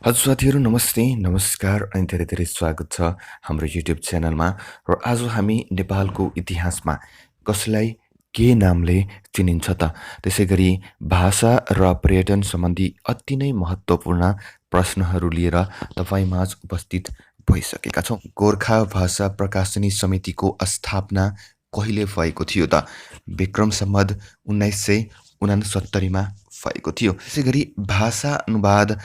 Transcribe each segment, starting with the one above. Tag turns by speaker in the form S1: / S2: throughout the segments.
S1: हजुर साथीहरू नमस्ते, नमस्कार अनि धेरै धेरै स्वागत छ हाम्रो युट्युब च्यानलमा। र आज हामी नेपालको इतिहासमा कसलाई के नामले चिनिन्छ त? त्यसैगरी भाषा र पर्यटन सम्बन्धी अति नै महत्त्वपूर्ण प्रश्नहरू लिएर तपाईँमाझ उपस्थित भइसकेका छौँ। गोर्खा भाषा प्रकाशनी समितिको स्थापना कहिले भएको थियो त? विक्रम सम्वत 1969 मा भएको थियो। त्यसैगरी भाषा अनुवाद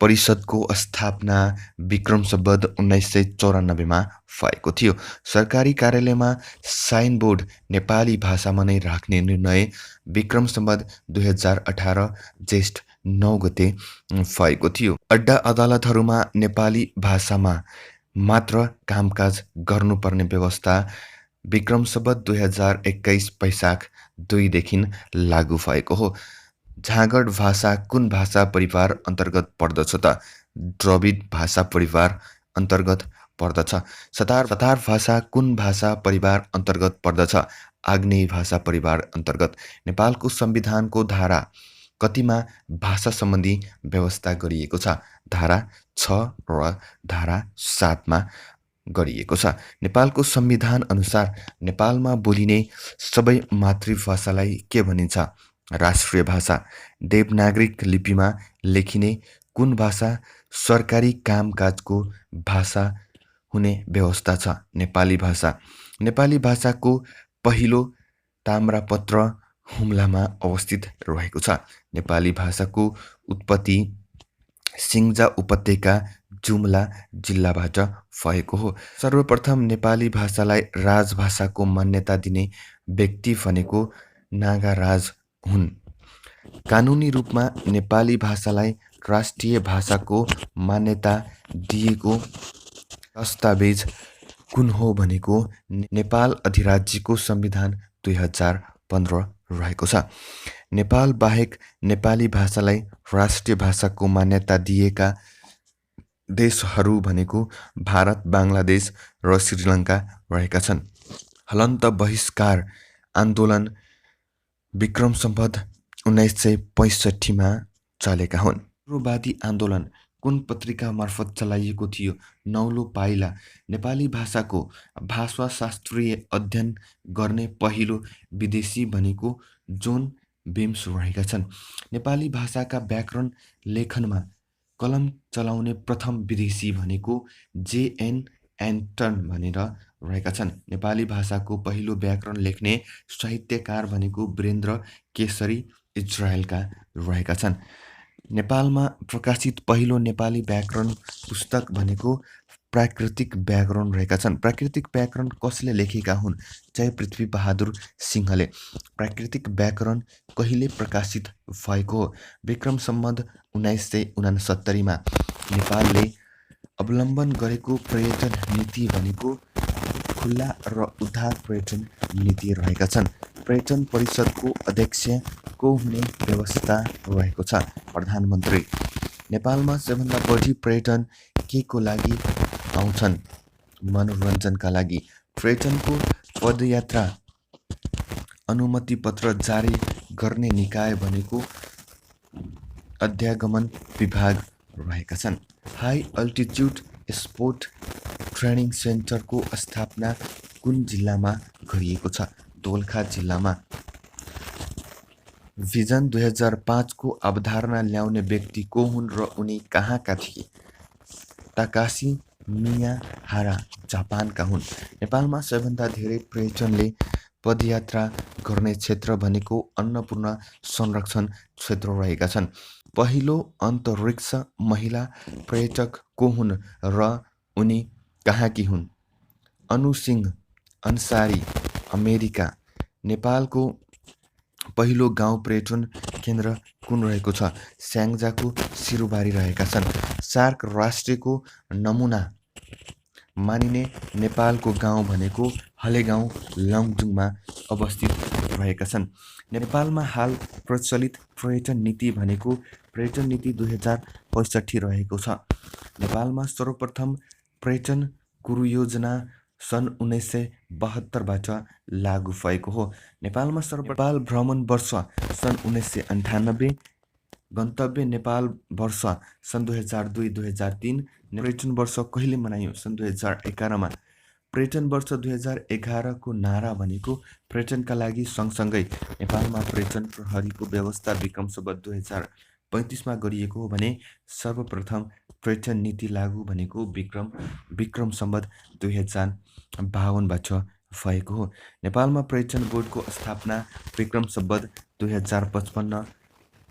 S1: परिषदको स्थापना विक्रम सम्वत 1994 मा भएको थियो। सरकारी कार्यालयमा साइनबोर्ड नेपाली भाषामा नै राख्ने निर्णय विक्रम सम्वत 2018 ज्येष्ठ 9 गते भएको थियो। अड्डा अदालतहरूमा नेपाली भाषामा मात्र कामकाज गर्नुपर्ने व्यवस्था विक्रम सम्वत 2021 वैशाख 2 देखि लागू भएको हो। झाँगड भाषा कुन भाषा परिवार अन्तर्गत पर्दछ त? द्रविड भाषा परिवार अन्तर्गत पर्दछ। सतार भाषा कुन भाषा परिवार अन्तर्गत पर्दछ? आग्नेय भाषा परिवार अन्तर्गत। नेपालको संविधानको धारा कतिमा भाषा सम्बन्धी व्यवस्था गरिएको छ? धारा 6 र धारा 7 मा गरिएको छ। नेपालको संविधान अनुसार नेपालमा बोलिने सबै मातृभाषालाई के भनिन्छ? राष्ट्रिय भाषा। देवनागरिक लिपिमा लेखिने कुन भाषा सरकारी कामकाजको भाषा हुने व्यवस्था छ? नेपाली भाषा। नेपाली भाषाको पहिलो ताम्रापत्र हुम्लामा अवस्थित रहेको छ। नेपाली भाषाको उत्पत्ति सिङ्जा उपत्यका जुम्ला जिल्लाबाट भएको हो। सर्वप्रथम नेपाली भाषालाई राजभाषाको मान्यता दिने व्यक्ति भनेको नागाराज हुन्। कानुनी रूपमा नेपाली भाषालाई राष्ट्रिय भाषाको मान्यता दिएको दस्तावेज कुन हो भनेको नेपाल अधिराज्यको संविधान 2015 रहेको छ। नेपाल बाहेक नेपाली भाषालाई राष्ट्रिय भाषाको मान्यता दिएका देशहरू भनेको भारत, बांग्लादेश र श्रीलङ्का रहेका छन्। हलन्त बहिष्कार आन्दोलन विक्रम सम्वत 1965 मा चलेका हुन्। उग्रवादी आन्दोलन कुन पत्रिका मार्फत चलाइएको थियो? नौलो पाइला। नेपाली भाषाको भाषाशास्त्रीय अध्ययन गर्ने पहिलो विदेशी भनेको जोन बेम्स रहेका छन्। नेपाली भाषाका व्याकरण लेखनमा कलम चलाउने प्रथम विदेशी भनेको जेएन एन्टन भनेर रहेका छन्। नेपाली भाषाको पहिलो व्याकरण लेख्ने साहित्यकार भनेको वीरेन्द्र केशरी इजरायलका रहेका छन्। नेपालमा प्रकाशित पहिलो नेपाली व्याकरण पुस्तक भनेको प्राकृतिक व्याकरण रहेका छन्। प्राकृतिक व्याकरण कसले लेखेका हुन्? जय पृथ्वी बहादुर सिंहले। प्राकृतिक व्याकरण कहिले प्रकाशित भएको हो? विक्रम सम्वत 1969 मा। नेपालले अवलम्बन गरेको पर्यटन नीति भनेको खुल्ला र उदार पर्यटन नीति रहेका छन्। पर्यटन परिषदको अध्यक्ष को हुने व्यवस्था रहेको छ? प्रधानमन्त्री। नेपालमा सबैभन्दा बढी पर्यटन के को लागि आउँछन्? मनोरञ्जनका लागि। पर्यटनको पदयात्रा अनुमति पत्र जारी गर्ने निकाय भनेको अध्यागमन विभाग रहेका छन्। हाई अल्टिट्युड स्पोर्ट ट्रेनिङ सेन्टरको स्थापना कुन जिल्लामा गरिएको छ? दोलखा जिल्लामा। भिजन 2005 को अवधारणा ल्याउने व्यक्ति को हुन् र उनी कहाँका थिए? ताकासी मियाहारा जापानका हुन्। नेपालमा सबैभन्दा धेरै पर्यटनले पदयात्रा गर्ने क्षेत्र भनेको अन्नपूर्ण संरक्षण क्षेत्र रहेका छन्। पहिलो अन्तरिक्ष महिला पर्यटक को हुन् र उनी कहाँकी हुन्? अनु सिंह अन्सारी अमेरिका। नेपालको पहिलो गाउँ पर्यटन केन्द्र कुन रहेको छ? स्याङ्जाको सिरुबारी रहेका छन्। सार्क राष्ट्रको नमुना मानिने नेपालको गाउँ भनेको हलेगाउँ लमजुङमा अवस्थित रहेका छन्। नेपालमा हाल प्रचलित पर्यटन नीति भनेको पर्यटन नीति 2065 रहेको छ। नेपालमा सर्वप्रथम पर्यटन कुरुयोजना सन् 1972 बाट लागू भएको हो। नेपालमा नेपाल भ्रमण वर्ष सन् 1998 गन्तव्य नेपाल वर्ष सन् 2002-2003। पर्यटन वर्ष कहिले मनाइयो? सन् 2011मा। पर्यटन वर्ष 2011को नारा भनेको पर्यटनका लागि सँगसँगै नेपालमा पर्यटन प्रहरीको व्यवस्था विक्रम सम्वत 2035मा गरिएको हो भने सर्वप्रथम पर्यटन नीति लागू भनेको विक्रम सम्वत 2052बाट भएको हो। नेपालमा पर्यटन बोर्डको स्थापना विक्रम सम्वत 2055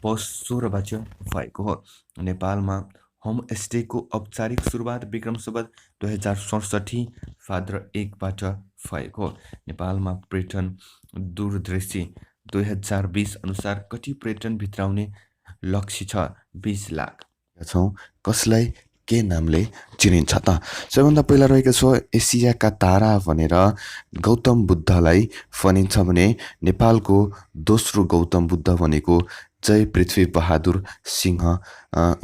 S1: पौष 16बाट भएको हो। नेपालमा होमस्टेको औपचारिक सुरुवात विक्रम सम्वत 2067 भाद्र 1बाट भएको हो। नेपालमा पर्यटन दूरदृष्टि 2020 अनुसार कति पर्यटन भित्राउने लक्ष्य छ? 20 लाख छौँ। कसलाई के नामले चिनिन्छ त? सबैभन्दा पहिला रहेको छ एसियाका तारा भनेर गौतम बुद्धलाई भनिन्छ भने नेपालको दोस्रो गौतम बुद्ध भनेको जय पृथ्वी बहादुर सिंह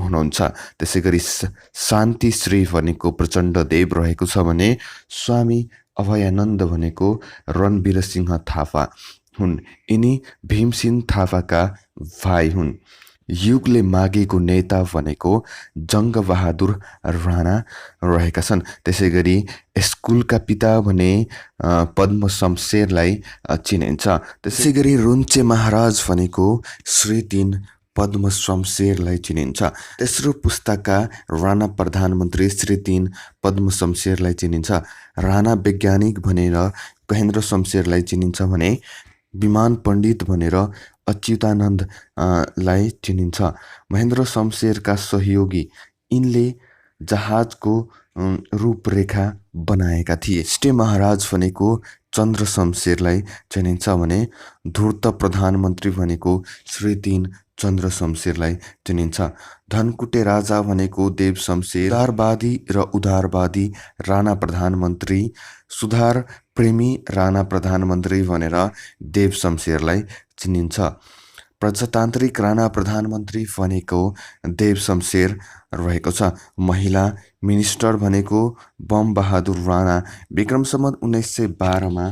S1: हुनुहुन्छ। त्यसै गरी शान्ति श्री भनेको प्रचण्ड देव रहेको छ भने स्वामी अभयानन्द भनेको रणवीर सिंह थापा हुन्। यिनी भीमसिंह थापाका भाइ हुन्। युगले मागेको नेता भनेको जङ्गबहादुर राणा रहेका छन्। त्यसै गरी स्कुलका पिता भने पद्म शमशेरलाई चिनिन्छ। त्यसै गरी रुन्चे महाराज भनेको श्री 3 पद्म शमशेरलाई चिनिन्छ। तेस्रो पुस्ताका राणा प्रधानमन्त्री श्री 3 पद्म शमशेरलाई चिनिन्छ। राणा वैज्ञानिक भनेर महेन्द्र शमशेरलाई चिनिन्छ भने विमान पण्डित भनेर अच्युतानन्द लाई चिनिन्छ। महेन्द्र शमशेरका सहयोगी यिनले जहाजको रूपरेखा बनाएका थिए। इष्टे महाराज भनेको चन्द्र शमशेरलाई चिनिन्छ भने धूर्त प्रधानमन्त्री भनेको श्री 3 चन्द्र शमशेरलाई चिनिन्छ। धनकुटे राजा भनेको देव शमशेर। उदारवादी र उदारवादी राणा प्रधानमन्त्री, सुधार प्रेमी राणा प्रधानमन्त्री भनेर देव शमशेरलाई चिनिन्छ। प्रजातान्त्रिक राणा प्रधानमन्त्री भनेको देव शमशेर रहेको छ। महिला मिनिस्टर भनेको बम बहादुर राणा विक्रम सम्वत 1912मा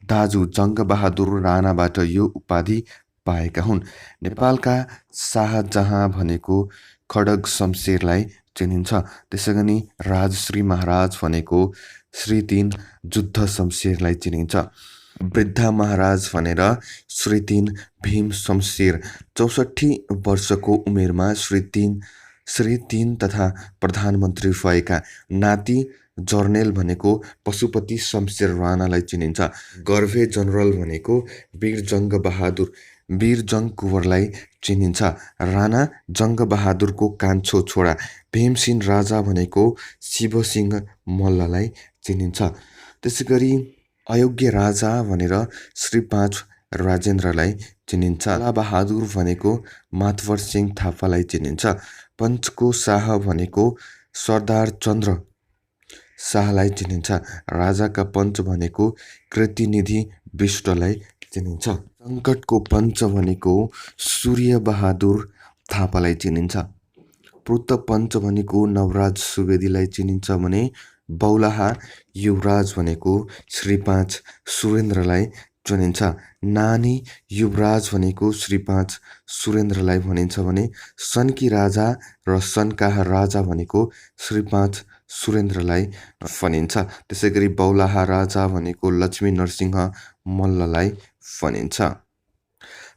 S1: दाजु जङ्गबहादुर राणाबाट यो उपाधि पाएका हुन्। नेपालका शाहजहाँ भनेको खड्ग शमशेरलाई चिनिन्छ। त्यसै गरी राजश्री महाराज भनेको श्री 3 युद्ध शमशेरलाई चिनिन्छ। वृद्धा महाराज भनेर श्री 3 भीम शमशेर 64 वर्षको उमेरमा श्री 3 तथा प्रधानमन्त्री भएका नाति जर्नेल भनेको पशुपति शमशेर राणालाई चिनिन्छ। गर्भे जनरल भनेको वीर जङ्ग कुँवरलाई चिनिन्छ। राणा जङ्गबहादुरको कान्छो छोरा भीमसिंह राजा भनेको शिवसिंह मल्ललाई चिनिन्छ। त्यसै गरी अयोग्य राजा भनेर श्री 5 राजेन्द्रलाई चिनिन्छ। बहादुर भनेको मातवर सिंह थापालाई चिनिन्छ। पञ्चको शाह भनेको सरदार चन्द्र शाहलाई चिनिन्छ। राजाका पञ्च भनेको कृतिनिधि विष्टलाई चिनिन्छ। सङ्कटको पञ्च भनेको सूर्य बहादुर थापालाई चिनिन्छ। प्रुत पञ्च भनेको नवराज सुवेदीलाई चिनिन्छ भने बौलाहा युवराज भनेको श्री 5 सुरेन्द्रलाई चिनिन्छ। नानी युवराज भनेको श्री 5 सुरेन्द्रलाई भनिन्छ भने सनकी राजा र सनकाह राजा भनेको श्री 5 सुरेन्द्रलाई भनिन्छ। त्यसै गरी बौलाहा राजा भनेको लक्ष्मी नरसिंह मल्ललाई भनिन्छ।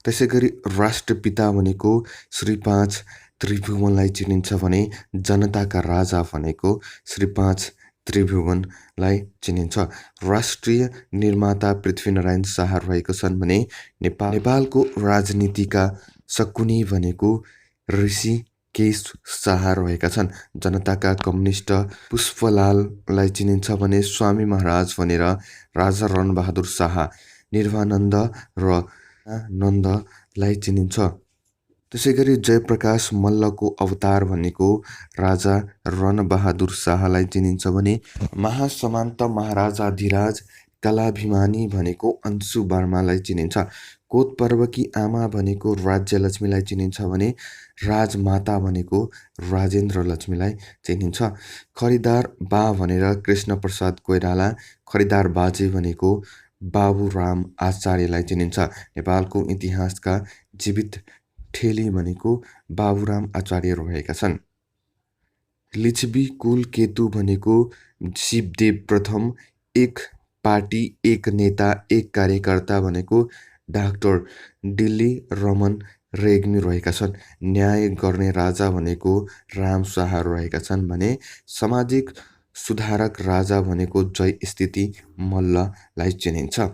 S1: त्यसै गरी राष्ट्रपिता भनेको श्री 5 त्रिभुवनलाई चिनिन्छ भने जनताका राजा भनेको श्री 5 त्रिभुवनलाई चिनिन्छ। राष्ट्रिय निर्माता पृथ्वीनारायण शाह रहेको छन् भने नेपालको राजनीतिका शकुनी भनेको ऋषिकेश शाह रहेका छन्। जनताका कम्युनिस्ट पुष्पलाललाई चिनिन्छ भने स्वामी महाराज भनेर राजा रणबहादुर शाह, निर्वानन्द र नन्दलाई चिनिन्छ। त्यसै गरी जयप्रकाश मल्लको अवतार भनेको राजा रणबहादुर शाहलाई चिनिन्छ भने महासमान्त महाराजाधिराज कलाभिमानी भनेको अंशु वर्मालाई चिनिन्छ। कोत पर्वकी आमा भनेको राज्यलक्ष्मीलाई चिनिन्छ भने राजमाता भनेको राजेन्द्र लक्ष्मीलाई चिनिन्छ। खरिदार बा भनेर कृष्णप्रसाद कोइराला, खरिदार बाजे भनेको बाबुराम आचार्यलाई चिनिन्छ। नेपालको इतिहासका जीवित ठेली भनेको बाबुराम आचार्य रहेका छन्। लिच्छवी कुल केतु भनेको शिवदेव प्रथम, एक पार्टी, एक नेता, एक कार्यकर्ता भनेको डाक्टर डिल्ली रमन रेग्मी रहेका छन्। न्याय गर्ने राजा भनेको राम शाह रहेका छन् भने सामाजिक सुधारक राजा भनेको जय स्थिति मल्ललाई चिनिन्छ।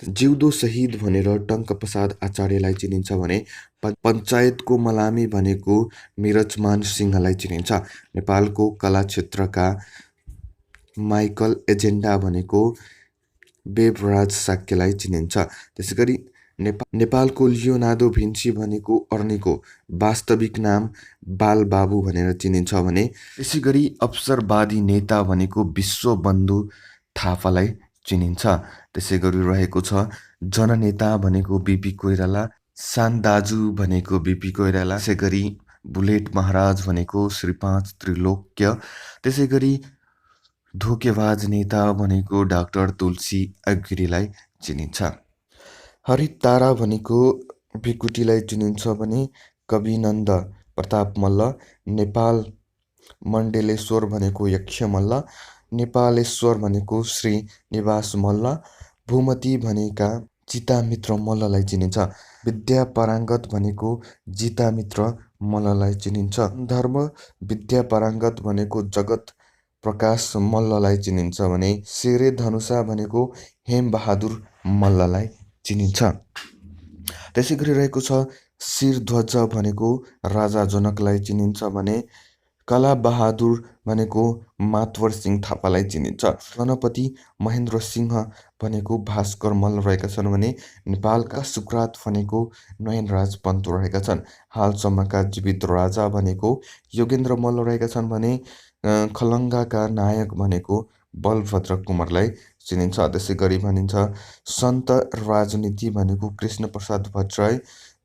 S1: जिउँदो शहीद भनेर टङ्कप्रसाद आचार्यलाई चिनिन्छ भने पञ्चायतको मलामी भनेको मिरजमान सिंहलाई चिनिन्छ। नेपालको कला क्षेत्रका माइकल एजेन्डा भनेको बेबराज साक्यलाई चिनिन्छ। त्यसैगरी नेपालको लियोनार्दो भिन्सी भनेको अर्नीको वास्तविक नाम बालबाबु भनेर चिनिन्छ भने त्यसैगरी अवसरवादी नेता भनेको विश्वबन्धु थापालाई चिनिन्छ। त्यसैगरी रहेको छ जननेता भनेको बिपी कोइराला, सानदाजु भनेको बिपी कोइराला, त्यसैगरी बुलेट महाराज भनेको श्री 5 त्रिलोक्य, त्यसैगरी धोकेबाज नेता भनेको डाक्टर तुलसी अगिरीलाई चिनिन्छ। हरित तारा भनेको भिकुटीलाई चिनिन्छ भने कविनन्द प्रताप मल्ल, नेपाल मण्डलेश्वर भनेको यक्ष मल्ल, नेपालेश्वर भनेको श्री निवास मल्ल, भूमती भनेका जितामित्र मल्ललाई चिनिन्छ। विद्या पारङ्गत भनेको जितामित्र मल्ललाई चिनिन्छ। धर्म विद्या पारङ्गत भनेको जगत प्रकाश मल्ललाई चिनिन्छ भने शेरे धनुषा भनेको हेमबहादुर मल्ललाई चिनिन्छ। त्यसै गरी रहेको छ शिरध्वज भनेको राजा जनकलाई चिनिन्छ भने कला बहादुर भनेको मातवर सिंह थापालाई चिनिन्छ। गणपति महेन्द्र सिंह भनेको भास्कर मल्ल रहेका छन् भने नेपालका सुकरात भनेको नयनराज पन्त रहेका छन्। हालसम्मका जीवित राजा भनेको योगेन्द्र मल्ल रहेका छन् भने खलङ्गाका नायक भनेको बलभद्र कुँवरलाई चिनिन्छ। त्यसै गरी भनिन्छ सन्त राजनीति भनेको कृष्णप्रसाद भट्टराई,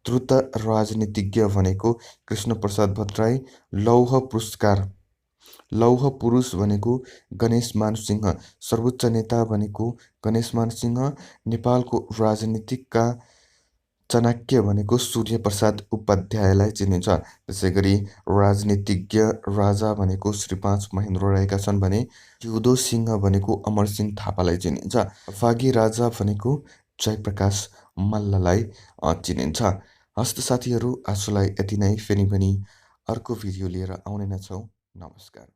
S1: द्रुत राजनीतिज्ञ भनेको कृष्णप्रसाद भट्टराई, लौह पुरुष भनेको गणेशमान सिंह, सर्वोच्च नेता भनेको गणेशमान सिंह, नेपालको राजनीतिकका चाणक्य भनेको सूर्यप्रसाद उपाध्यायलाई चिनिन्छ। त्यसै गरी राजनीतिज्ञ राजा भनेको श्री 5 महेन्द्र रहेका छन् भने जिउँदो सिंह भनेको अमरसिंह थापालाई चिनिन्छ। फागी राजा भनेको जयप्रकाश मल्ललाई चिनिन्छ। हस्त साथीहरू, आजलाई यति नै। फेरि पनि अर्को भिडियो लिएर आउने नै छौँ। नमस्कार।